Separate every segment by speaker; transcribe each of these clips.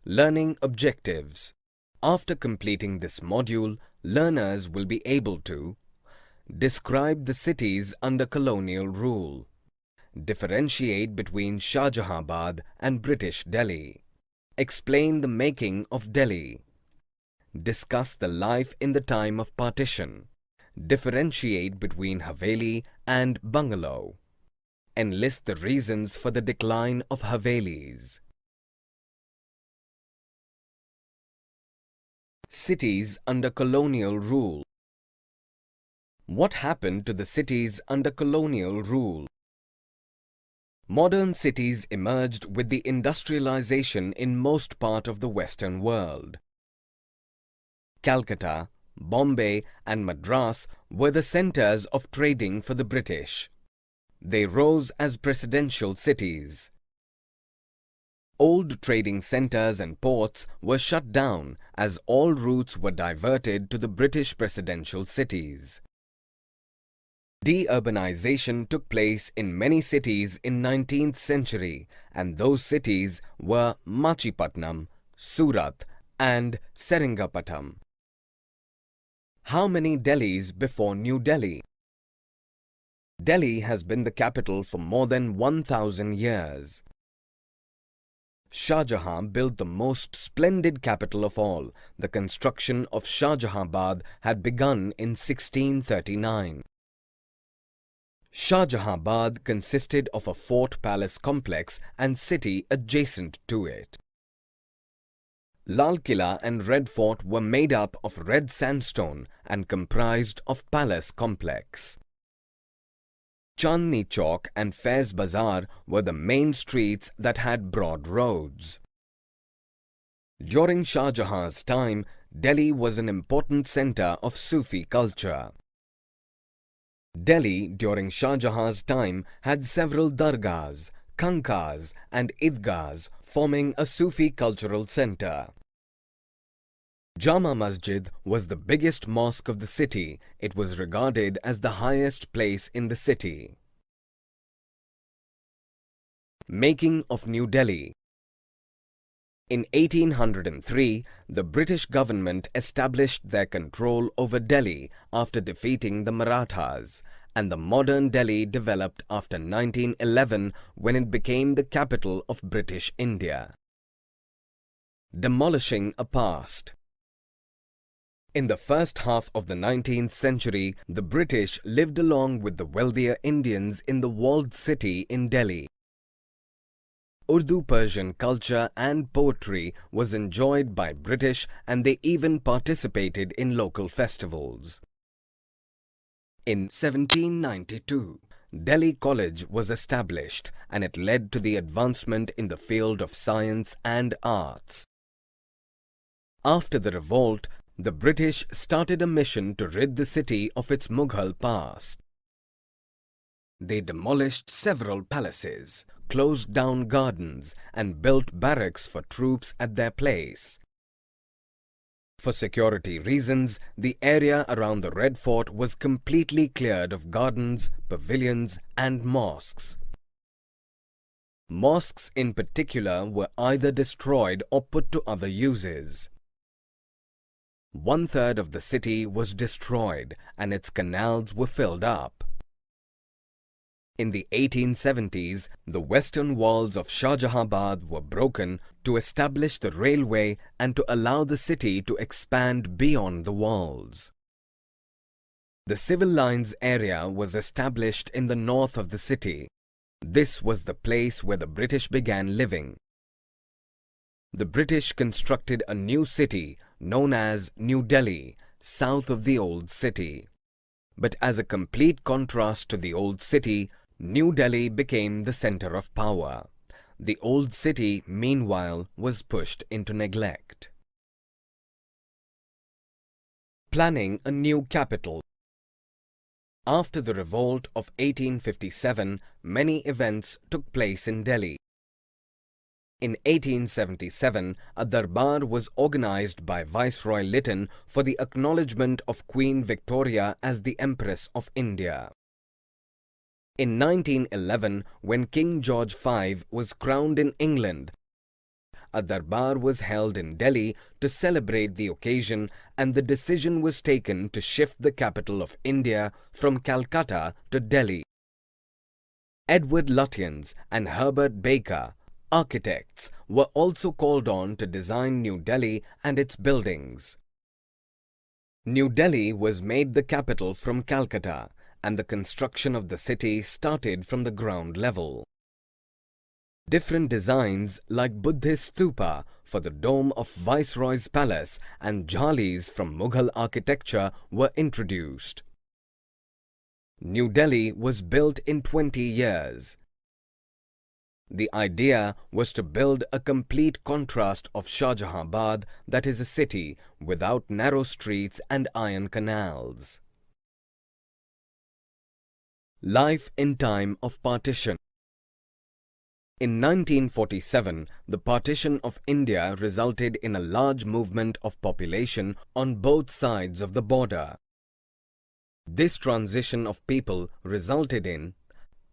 Speaker 1: Learning objectives. After completing this module, learners will be able to describe the cities under colonial rule, differentiate between Shah Jahanabad and British Delhi, explain the making of Delhi, discuss the life in the time of partition, differentiate between Haveli and bungalow, enlist the reasons for the decline of Havelis. Cities under colonial rule. What happened to the cities under colonial rule? Modern cities emerged with the industrialization in most part of the Western world. Calcutta, Bombay and Madras were the centers of trading for the British. They rose as presidential cities. Old trading centers and ports were shut down as all routes were diverted to the British presidential cities. De-urbanization took place in many cities in 19th century, and those cities were Machipatnam, Surat and Seringapatam. How many Delhis before New Delhi? Delhi has been the capital for more than 1,000 years. Shah Jahan built the most splendid capital of all. The construction of Shah Jahanabad had begun in 1639. Shah Jahanabad consisted of a fort-palace complex and city adjacent to it. Lal Killa and Red Fort were made up of red sandstone and comprised of palace complex. Chandni Chowk and Faiz Bazaar were the main streets that had broad roads. During Shah Jahan's time, Delhi was an important center of Sufi culture. Delhi during Shah Jahan's time had several dargahs, khanqahs and idgahs forming a Sufi cultural center. Jama Masjid was the biggest mosque of the city. It was regarded as the highest place in the city. Making of New Delhi. In 1803, the British government established their control over Delhi after defeating the Marathas, and the modern Delhi developed after 1911 when it became the capital of British India. Demolishing a past. In the first half of the 19th century, the British lived along with the wealthier Indians in the walled city in Delhi. Urdu-Persian culture and poetry was enjoyed by British, and they even participated in local festivals. In 1792, Delhi College was established, and it led to the advancement in the field of science and arts. After the revolt, the British started a mission to rid the city of its Mughal past. They demolished several palaces, closed down gardens, and built barracks for troops at their place. For security reasons, the area around the Red Fort was completely cleared of gardens, pavilions, and mosques. Mosques in particular were either destroyed or put to other uses. 1/3 of the city was destroyed and its canals were filled up. In the 1870s, the western walls of Shah Jahanabad were broken to establish the railway and to allow the city to expand beyond the walls. The civil lines area was established in the north of the city. This was the place where the British began living. The British constructed a new city known as New Delhi, south of the old city. But as a complete contrast to the old city, New Delhi became the center of power. The old city, meanwhile, was pushed into neglect. Planning a new capital. After the revolt of 1857, many events took place in Delhi. In 1877, a darbar was organized by Viceroy Lytton for the acknowledgement of Queen Victoria as the Empress of India. In 1911, when King George V was crowned in England, A darbar was held in Delhi to celebrate the occasion, and the decision was taken to shift the capital of India from Calcutta to Delhi. Edward Lutyens and Herbert Baker, architects, were also called on to design New Delhi and its buildings. New Delhi was made the capital from Calcutta, and the construction of the city started from the ground level. Different designs like Buddhist stupa for the dome of Viceroy's Palace and jhalis from Mughal architecture were introduced. New Delhi was built in 20 years. The idea was to build a complete contrast of Shahjahanabad, that is a city without narrow streets and iron canals. Life in time of partition. In 1947, the partition of India resulted in a large movement of population on both sides of the border. This transition of people resulted in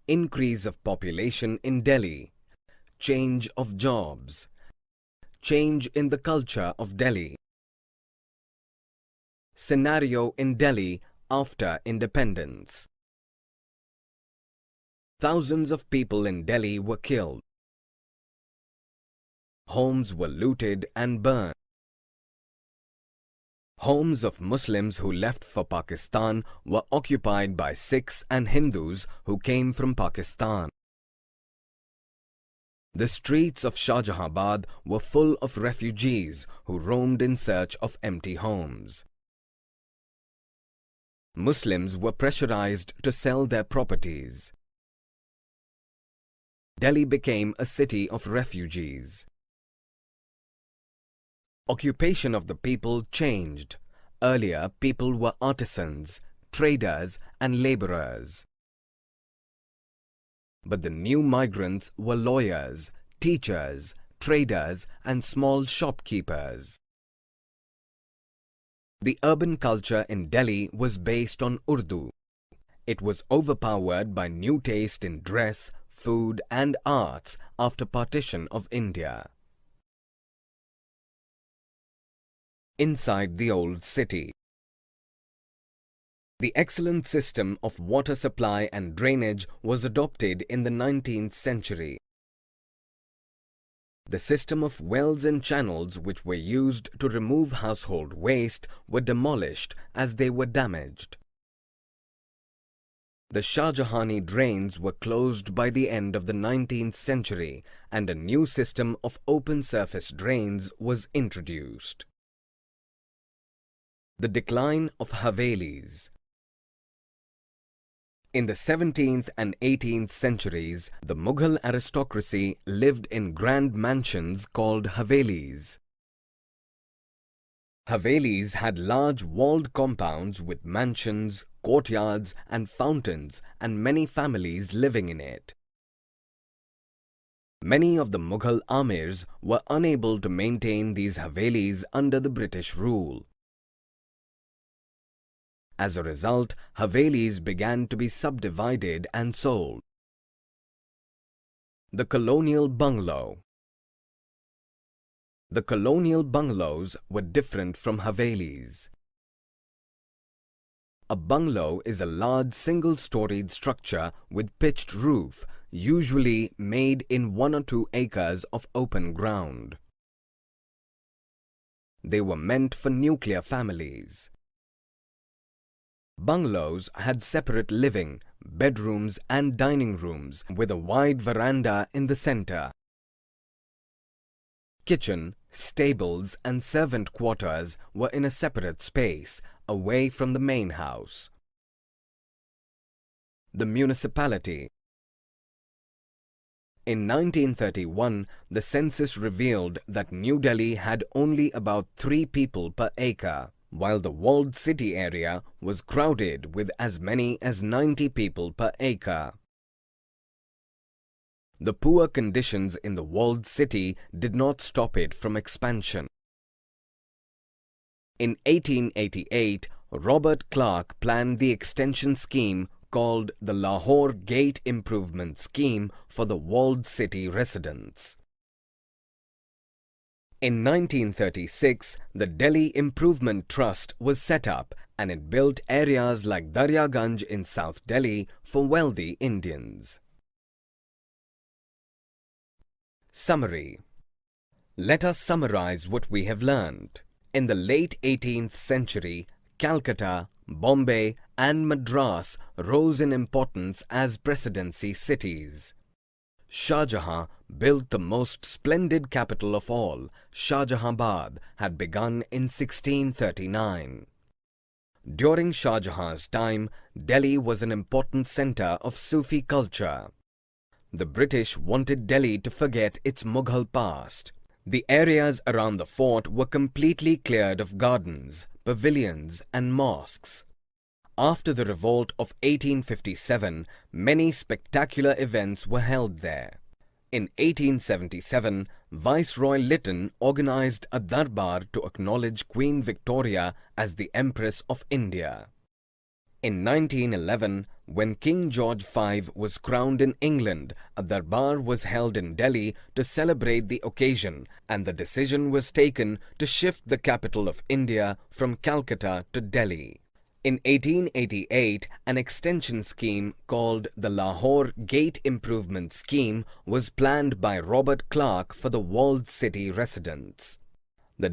Speaker 1: increase of population in Delhi, change of jobs, change in the culture of Delhi. Scenario in Delhi after independence. Thousands of people in Delhi were killed. Homes were looted and burned. Homes of Muslims who left for Pakistan were occupied by Sikhs and Hindus who came from Pakistan. The streets of Shahjahanabad were full of refugees who roamed in search of empty homes. Muslims were pressurized to sell their properties. Delhi became a city of refugees. Occupation of the people changed. Earlier, people were artisans, traders and laborers. But the new migrants were lawyers, teachers, traders and small shopkeepers. The urban culture in Delhi was based on Urdu. It was overpowered by new taste in dress, food and arts after partition of India. Inside the old city. The excellent system of water supply and drainage was adopted in the 19th century. The system of wells and channels which were used to remove household waste were demolished as they were damaged. The Shahjahani drains were closed by the end of the 19th century and a new system of open surface drains was introduced. The decline of Havelis. In the 17th and 18th centuries, the Mughal aristocracy lived in grand mansions called Havelis. Havelis had large walled compounds with mansions, courtyards and fountains and many families living in it. Many of the Mughal amirs were unable to maintain these Havelis under the British rule. As a result, Havelis began to be subdivided and sold. The colonial bungalow. The colonial bungalows were different from Havelis. A bungalow is a large single-storied structure with pitched roof, usually made in 1 or 2 acres of open ground. They were meant for nuclear families. Bungalows had separate living, bedrooms and dining rooms with a wide veranda in the center. Kitchen, stables and servant quarters were in a separate space, away from the main house. The municipality. In 1931, the census revealed that New Delhi had only about 3 people per acre, while the walled city area was crowded with as many as 90 people per acre. The poor conditions in the walled city did not stop it from expansion. In 1888, Robert Clark planned the extension scheme called the Lahore Gate Improvement Scheme for the walled city residents. In 1936, the Delhi Improvement Trust was set up and it built areas like Daryaganj in South Delhi for wealthy Indians. Summary. Let us summarize what we have learned. In the late 18th century, Calcutta, Bombay and Madras rose in importance as presidency cities. Shah Jahan built the most splendid capital of all. Shahjahanabad had begun in 1639. During Shah Jahan's time, Delhi was an important center of Sufi culture. The British wanted Delhi to forget its Mughal past. The areas around the fort were completely cleared of gardens, pavilions and mosques. After the revolt of 1857, many spectacular events were held there. In 1877, Viceroy Lytton organized a darbar to acknowledge Queen Victoria as the Empress of India. In 1911, when King George V was crowned in England, a darbar was held in Delhi to celebrate the occasion, and the decision was taken to shift the capital of India from Calcutta to Delhi. In 1888, an extension scheme called the Lahore Gate Improvement Scheme was planned by Robert Clark for the walled city residents. The